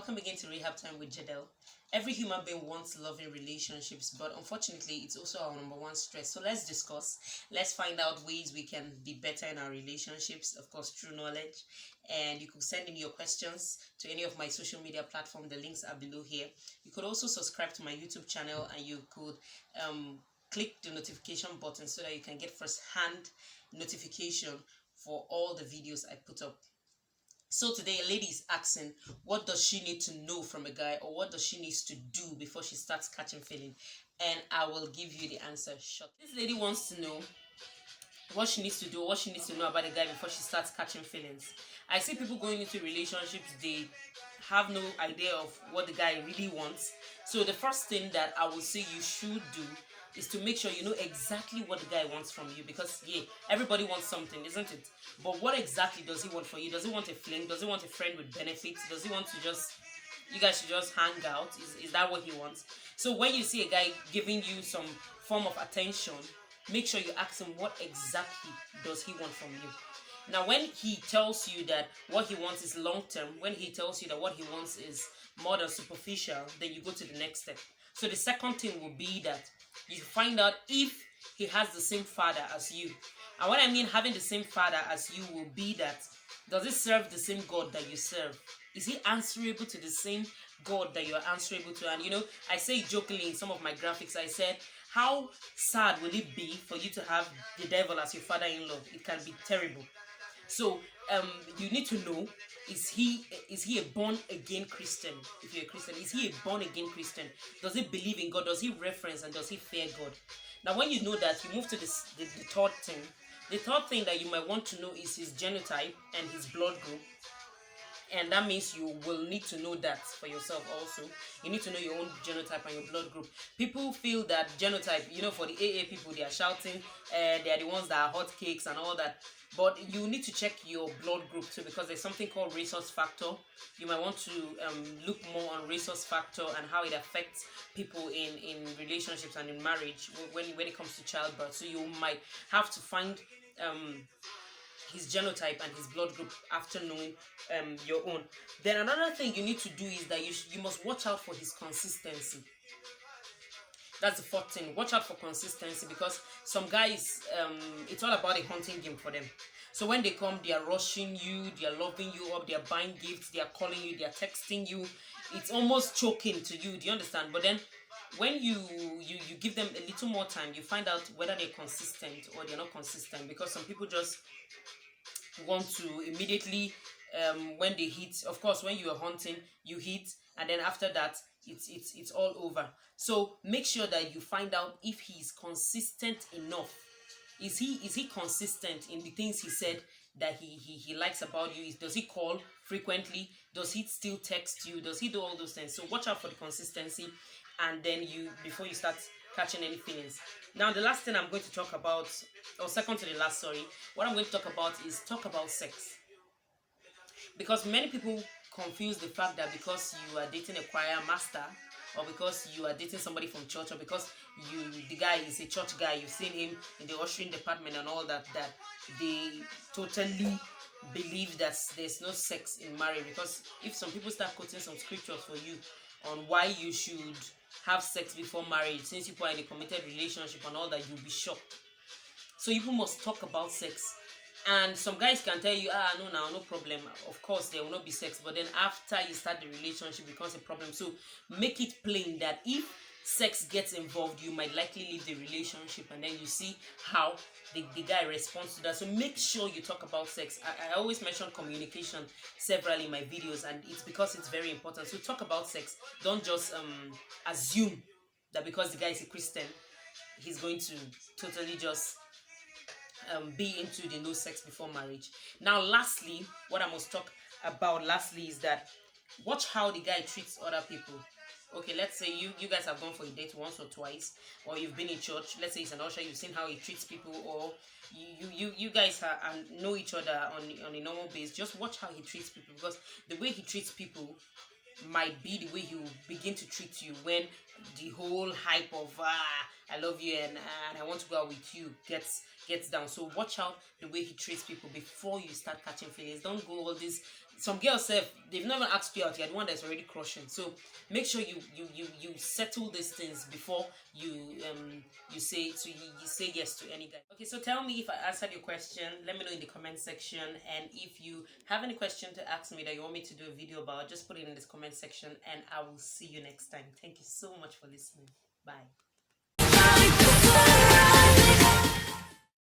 welcome again to Rehab Time with Jadel. Every human being wants loving relationships, but unfortunately, it's also our number one stress. So let's discuss. Let's find out ways we can be better in our relationships, of course, through knowledge. And you could send in your questions to any of my social media platforms. The links are below here. You could also subscribe to my YouTube channel, and you could click the notification button so that you can get first-hand notification for all the videos I put up. So today a lady is asking, what does she need to know from a guy, or what does she needs to do before she starts catching feeling? And I will give you the answer shortly. This lady wants to know what she needs to do, what she needs to know about a guy before she starts catching feelings. I see people going into relationships, they have no idea of what the guy really wants. So the first thing that I would say you should do is to make sure you know exactly what the guy wants from you, because yeah, everybody wants something, isn't it? But what exactly does he want from you? Does he want a fling? Does he want a friend with benefits? Does he want to just, you guys should just hang out? Is that what he wants? So when you see a guy giving you some form of attention, make sure you ask him what exactly does he want from you. Now when he tells you that what he wants is long term, when he tells you that what he wants is more than superficial, then you go to the next step. So the second thing will be that you find out if he has the same father as you. And what I mean having the same father as you will be that, does he serve the same God that you serve? Is he answerable to the same God that you are answerable to? And you know, I say jokingly in some of my graphics, I said, how sad will it be for you to have the devil as your father-in-law? It can be terrible. So you need to know, is he a born again Christian? If you're a Christian, is he a born again Christian? Does he believe in God? Does he reference and does he fear God? Now when you know that, you move to the third thing. The third thing that you might want to know is his genotype and his blood group. And that means you will need to know that for yourself also. You need to know your own genotype and your blood group. People feel that genotype, you know, for the AA people, they are shouting, they are the ones that are hot cakes and all that. But you need to check your blood group too, because there's something called resource factor. You might want to look more on resource factor and how it affects people in relationships and in marriage when it comes to childbirth. So you might have to find his genotype and his blood group after knowing your own. Then another thing you need to do is that you must watch out for his consistency. That's the fourth thing. Watch out for consistency, because some guys, it's all about a hunting game for them. So when they come, they are rushing you, they are loving you up, they are buying gifts, they are calling you, they are texting you. It's almost choking to you. Do you understand? But then when you give them a little more time, you find out whether they're consistent or they're not consistent, because some people just want to immediately when they hit. Of course, when you are hunting, you hit, and then after that it's all over. So make sure that you find out if he is consistent enough. Is he consistent in the things he said that he likes about you? Does he call frequently? Does he still text you? Does he do all those things? So watch out for the consistency, and then before you start catching any feelings. Now the last thing I'm going to talk about, or second to the last, sorry, what I'm going to talk about is talk about sex. Because many people confuse the fact that because you are dating a choir master, or because you are dating somebody from church, or because the guy is a church guy, you've seen him in the ushering department and all that they totally believe that there's no sex in marriage. Because if some people start quoting some scriptures for you on why you should have sex before marriage, since you are in a committed relationship and all that, you'll be shocked. So you must talk about sex. And some guys can tell you, no problem, of course there will not be sex, but then after you start the relationship, it becomes a problem. So make it plain that if sex gets involved, you might likely leave the relationship, and then you see how the guy responds to that. So make sure you talk about sex. I always mention communication several in my videos, and it's because it's very important. So talk about sex. Don't just assume that because the guy is a Christian, he's going to totally just be into the no sex before marriage. Now lastly, what I must talk about lastly is that watch how the guy treats other people. Okay, let's say you guys have gone for a date once or twice, or you've been in church. Let's say it's an usher, you've seen how he treats people, or you guys know each other on a normal basis. Just watch how he treats people, because the way he treats people might be the way he will begin to treat you when the whole hype of I love you, and I want to go out with you gets down. So watch out the way he treats people before you start catching feelings. Don't go all this. Some girls say they've never asked you out. You're the one that's already crushing. So make sure you settle these things before you say so you say yes to any guy. Okay, so tell me if I answered your question. Let me know in the comment section, and if you have any question to ask me that you want me to do a video about, just put it in this comment section, and I will see you next time. Thank you so much for listening. Bye.